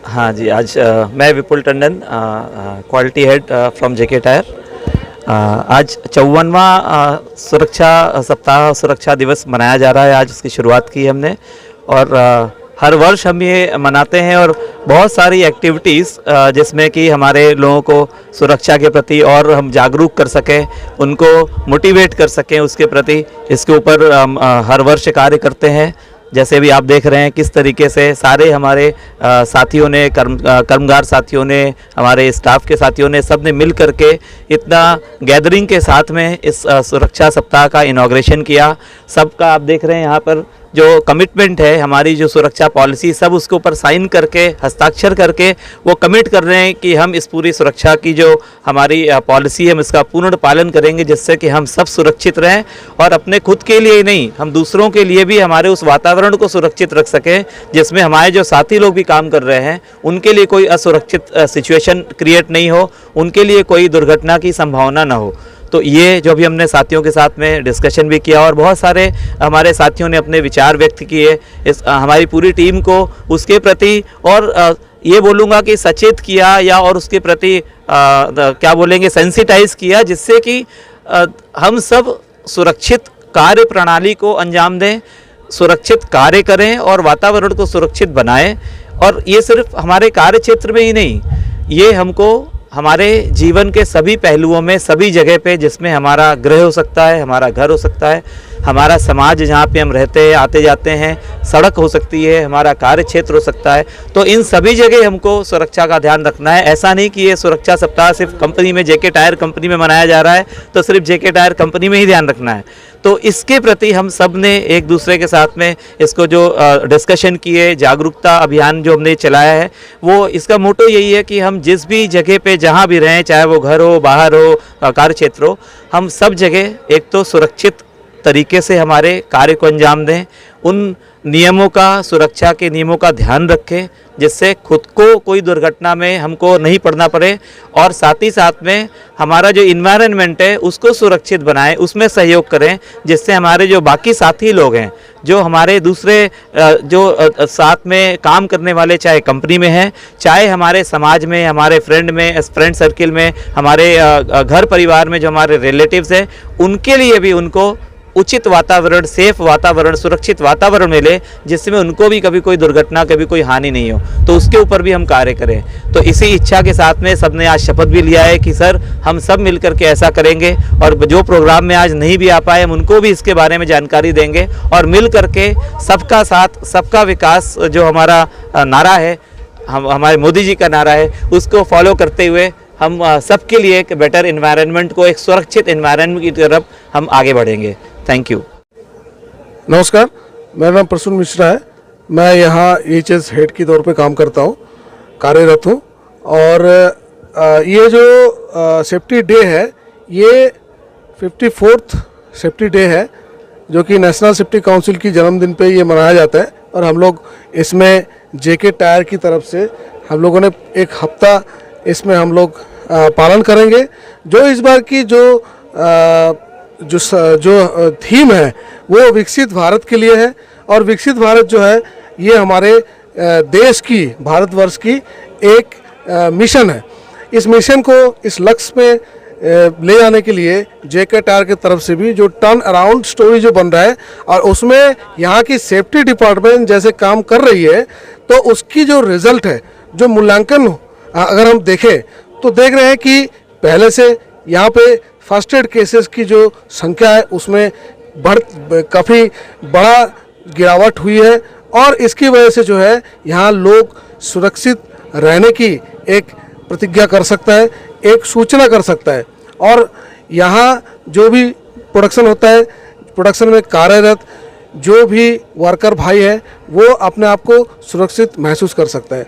हाँ जी, आज मैं Vipul Tandon, quality head from JK tyre. आज 54वां सुरक्षा सप्ताह, सुरक्षा दिवस मनाया जा रहा है। आज उसकी शुरुआत की हमने और हर वर्ष हम ये मनाते हैं और बहुत सारी एक्टिविटीज़ जिसमें कि हमारे लोगों को सुरक्षा के प्रति और हम जागरूक कर सकें, उनको मोटिवेट कर सकें उसके प्रति, इसके ऊपर हम हर वर्ष कार्य करते हैं। जैसे भी आप देख रहे हैं किस तरीके से सारे हमारे साथियों ने, कर्मगार साथियों ने, हमारे स्टाफ के साथियों ने, सब ने मिल करके इतना गैदरिंग के साथ में इस सुरक्षा सप्ताह का इनॉग्रेशन किया। सबका आप देख रहे हैं यहाँ पर जो कमिटमेंट है, हमारी जो सुरक्षा पॉलिसी, सब उसके ऊपर साइन करके, हस्ताक्षर करके वो कमिट कर रहे हैं कि हम इस पूरी सुरक्षा की जो हमारी पॉलिसी है हम इसका पूर्ण पालन करेंगे, जिससे कि हम सब सुरक्षित रहें और अपने खुद के लिए ही नहीं, हम दूसरों के लिए भी हमारे उस वातावरण को सुरक्षित रख सकें जिसमें हमारे जो साथी लोग भी काम कर रहे हैं उनके लिए कोई असुरक्षित सिचुएशन क्रिएट नहीं हो, उनके लिए कोई दुर्घटना की संभावना ना हो। तो ये जो भी हमने साथियों के साथ में डिस्कशन भी किया और बहुत सारे हमारे साथियों ने अपने विचार व्यक्त किए इस हमारी पूरी टीम को उसके प्रति, और ये बोलूँगा कि सचेत किया या और उसके प्रति क्या बोलेंगे, सेंसिटाइज किया, जिससे कि हम सब सुरक्षित कार्य प्रणाली को अंजाम दें, सुरक्षित कार्य करें और वातावरण को सुरक्षित बनाएं। और ये सिर्फ हमारे कार्य क्षेत्र में ही नहीं, ये हमको हमारे जीवन के सभी पहलुओं में, सभी जगह पे, जिसमें हमारा गृह हो सकता है, हमारा घर हो सकता है, हमारा समाज जहाँ पे हम रहते हैं, आते जाते हैं, सड़क हो सकती है, हमारा कार्य क्षेत्र हो सकता है, तो इन सभी जगह हमको सुरक्षा का ध्यान रखना है। ऐसा नहीं कि ये सुरक्षा सप्ताह सिर्फ कंपनी में, जेके टायर कंपनी में मनाया जा रहा है तो सिर्फ जेके टायर कंपनी में ही ध्यान रखना है। तो इसके प्रति हम सब ने एक दूसरे के साथ में इसको जो डिस्कशन किए, जागरूकता अभियान जो हमने चलाया है, वो इसका मोटो यही है कि हम जिस भी जगह पे जहाँ भी रहें, चाहे वो घर हो, बाहर हो, कार्य क्षेत्र हो, हम सब जगह एक तो सुरक्षित तरीके से हमारे कार्य को अंजाम दें, उन नियमों का, सुरक्षा के नियमों का ध्यान रखें जिससे खुद को कोई दुर्घटना में हमको नहीं पड़ना पड़े, और साथ ही साथ में हमारा जो इन्वायरमेंट है उसको सुरक्षित बनाएं, उसमें सहयोग करें, जिससे हमारे जो बाकी साथी लोग हैं, जो हमारे दूसरे जो साथ में काम करने वाले, चाहे कंपनी में हैं, चाहे हमारे समाज में, हमारे फ्रेंड सर्किल में, हमारे घर परिवार में जो हमारे रिलेटिव्स हैं, उनके लिए भी उनको उचित वातावरण, सेफ वातावरण, सुरक्षित वातावरण मिले, जिसमें उनको भी कभी कोई दुर्घटना, कभी कोई हानि नहीं हो। तो उसके ऊपर भी हम कार्य करें। तो इसी इच्छा के साथ में सबने आज शपथ भी लिया है कि सर हम सब मिलकर के ऐसा करेंगे, और जो प्रोग्राम में आज नहीं भी आ पाए हम उनको भी इसके बारे में जानकारी देंगे, और मिल करके सबका साथ सबका विकास जो हमारा नारा है, हमारे मोदी जी का नारा है, उसको फॉलो करते हुए हम सबके लिए एक बेटर एनवायरनमेंट को, एक सुरक्षित एनवायरनमेंट की तरफ हम आगे बढ़ेंगे। Thank you. नमस्कार, मेरा नाम प्रसून मिश्रा है। मैं यहाँ EHS हेड के तौर पे काम करता हूँ, कार्यरत हूँ। और ये जो सेफ्टी डे है, ये 54th सेफ्टी डे है, जो कि नेशनल सेफ्टी काउंसिल की जन्मदिन पे ये मनाया जाता है। और हम लोग इसमें जेके टायर की तरफ से हम लोगों ने एक हफ्ता इसमें हम लोग पालन करेंगे। जो इस बार की जो थीम है वो विकसित भारत के लिए है, और विकसित भारत जो है ये हमारे देश की, भारतवर्ष की एक मिशन है। इस मिशन को, इस लक्ष्य में ले जाने के लिए जेके टायर की तरफ से भी जो टर्न अराउंड स्टोरी जो बन रहा है, और उसमें यहाँ की सेफ्टी डिपार्टमेंट जैसे काम कर रही है, तो उसकी जो रिजल्ट है, जो मूल्यांकन अगर हम देखें तो देख रहे हैं कि पहले से यहाँ पे फर्स्ट एड केसेस की जो संख्या है उसमें काफ़ी बड़ा गिरावट हुई है, और इसकी वजह से जो है यहाँ लोग सुरक्षित रहने की एक प्रतिज्ञा कर सकता है, एक सूचना कर सकता है। और यहाँ जो भी प्रोडक्शन होता है, प्रोडक्शन में कार्यरत जो भी वर्कर भाई है, वो अपने आप को सुरक्षित महसूस कर सकता है।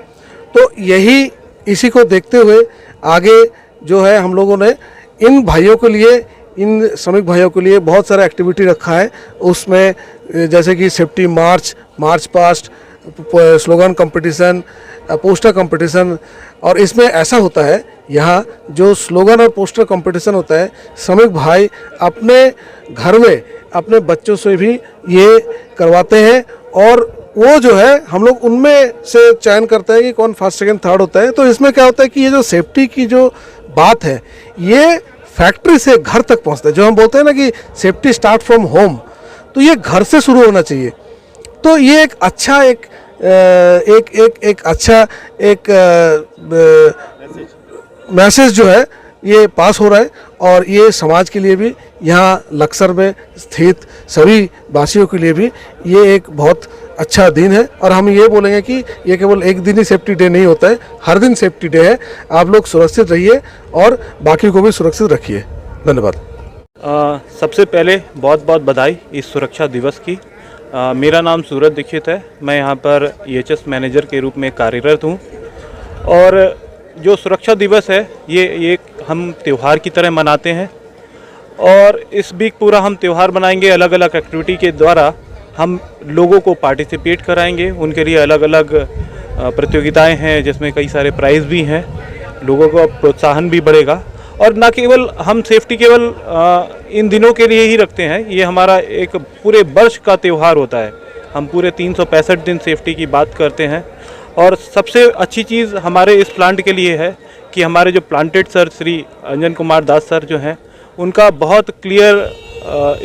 तो यही, इसी को देखते हुए आगे जो है हम लोगों ने इन भाइयों के लिए, इन श्रमिक भाइयों के लिए बहुत सारा एक्टिविटी रखा है। उसमें जैसे कि safety march past, slogan competition, poster competition. और इसमें ऐसा होता है, यहाँ जो स्लोगन और पोस्टर कंपटीशन होता है, श्रमिक भाई अपने घर में अपने बच्चों से भी ये करवाते हैं, और वो जो है हम लोग उनमें से चयन करते हैं कि कौन फर्स्ट सेकंड थर्ड होता है। तो इसमें क्या होता है कि ये जो सेफ्टी की जो बात है ये फैक्ट्री से घर तक पहुंचता है। जो हम बोलते हैं ना कि सेफ्टी स्टार्ट फ्रॉम होम, तो ये घर से शुरू होना चाहिए। तो ये एक अच्छा एक अच्छा मैसेज जो है ये पास हो रहा है, और ये समाज के लिए भी, यहाँ लक्सर में स्थित सभी वासियों के लिए भी ये एक बहुत अच्छा दिन है। और हम ये बोलेंगे कि ये केवल एक दिन ही सेफ्टी डे नहीं होता है, हर दिन सेफ्टी डे है। आप लोग सुरक्षित रहिए और बाकी को भी सुरक्षित रखिए। धन्यवाद। सबसे पहले बहुत बहुत बधाई इस सुरक्षा दिवस की। मेरा नाम सूरज दीक्षित है, मैं यहाँ पर EHS मैनेजर के रूप में कार्यरत हूँ। और जो सुरक्षा दिवस है ये हम त्यौहार की तरह मनाते हैं, और इस वीक पूरा हम त्यौहार मनाएंगे। अलग अलग एक्टिविटी के द्वारा हम लोगों को पार्टिसिपेट कराएंगे, उनके लिए अलग अलग प्रतियोगिताएं हैं जिसमें कई सारे प्राइज़ भी हैं, लोगों को प्रोत्साहन भी बढ़ेगा। और ना केवल हम सेफ्टी केवल इन दिनों के लिए ही रखते हैं, ये हमारा एक पूरे वर्ष का त्यौहार होता है। हम पूरे 365 दिन सेफ्टी की बात करते हैं। और सबसे अच्छी चीज़ हमारे इस प्लांट के लिए है कि हमारे जो प्लांटेड सर श्री अंजन कुमार दास सर जो हैं, उनका बहुत क्लियर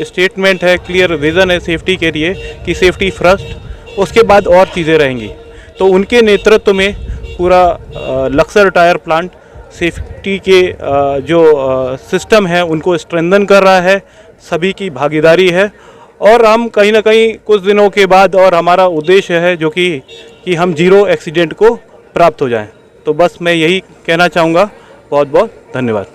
स्टेटमेंट है, क्लियर विज़न है सेफ्टी के लिए कि सेफ्टी फर्स्ट, उसके बाद और चीज़ें रहेंगी। तो उनके नेतृत्व में पूरा लक्सर टायर प्लांट सेफ्टी के जो सिस्टम है उनको स्ट्रेंथन कर रहा है, सभी की भागीदारी है। और हम कहीं ना कहीं कुछ दिनों के बाद, और हमारा उद्देश्य है जो कि हम 0 एक्सीडेंट को प्राप्त हो जाएं। तो बस मैं यही कहना चाहूँगा। बहुत बहुत धन्यवाद।